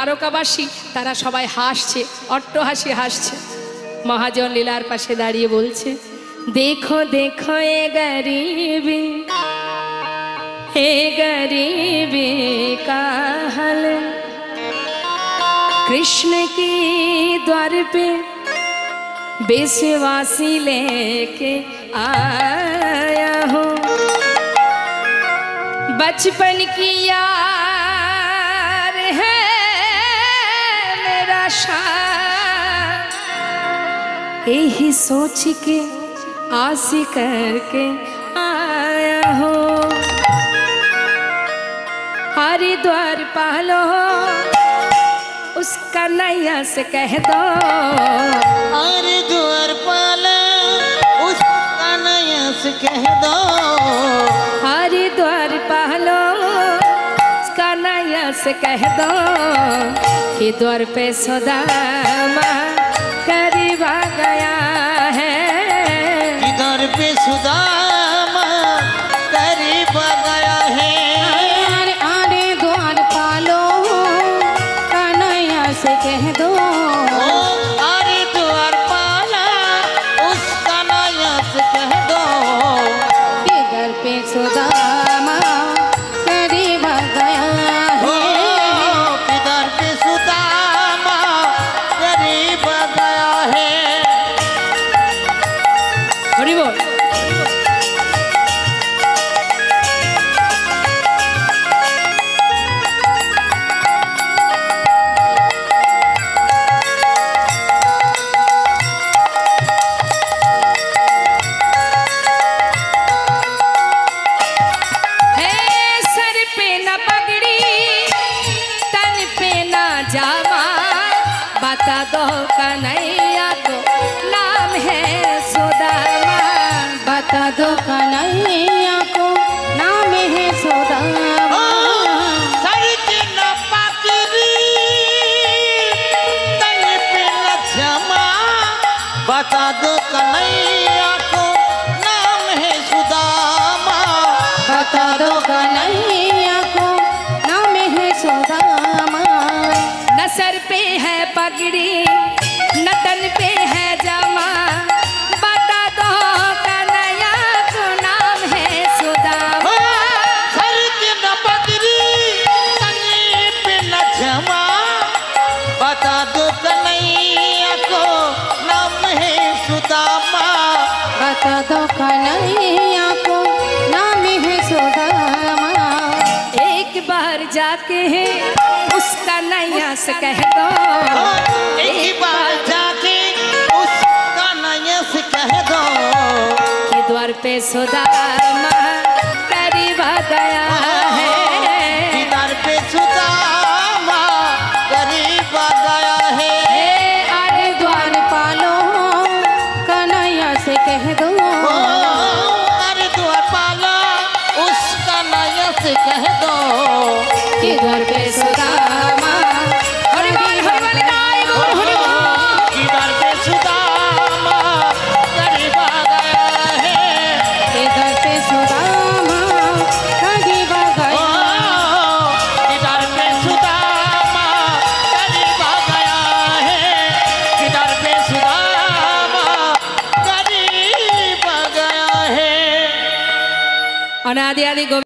तारकाबासी तारा सबाई हासছে अट्टहासि हासছে। महाजन लीलार पाशे दाड़िये बोलছে देखो देखो ये गरीबी का हाल कृष्ण की द्वार पे बेसवासी लेके आया हूँ बचपन की यार है मेरा शान यही सोच के आसी करके आया हूँ हरिद्वार पालो उसका नैया से कह दो हरिद्वार पालो उसका नैया से कह दो हरिद्वार पालो उसका नैया से कह दो कि द्वार पे सुदामा करीब आ गया है कि द्वार पे सुदामा करीब आ गया है से कह दो हरिद्वार पाला उसका नैया से कह दो कि घर पे सुदामा करीब आ गया है कि घर पे सुदामा करीब आ गया है। हरि बोल। बता दो कन्हैया को नाम है सुदामा बता दो कन्हैया को नाम है सुदामा सर के न पकड़ी तन पे न जमा बता दो कन्हैया को नाम है सुदामा बता दो कन्हैया को नाम है सुदामा न सर पे है पगड़ी न तन पे है जमा बता दो कन्हैया को नाम है सुदामा सर के न पगड़ी तन पे न जमा बता दो कन्हैया को नाम है सुदामा बता दो कन्हैया को नाम है सुदामा एक बार जाके है उसका नैया से कह दो एक बार जाके उसका नैया से कह दो कि द्वार पे सुदामा करीब आ गया है कि द्वार पे सुदामा करीब आ गया है हरिद्वार पालो कन्हैया से कह दो हरिद्वार पालो उसका नैया से कह दो कि द्वार पे सुदामा हरि बोल गाय बोल हरि बोल कि द्वार पे सुदामा करीब आ गया है कि द्वार पे सुदामा करीब आ गया कि द्वार पे सुदामा करीब आ गया है कि द्वार पे सुदामा करीब आ गया है। अनादि आदि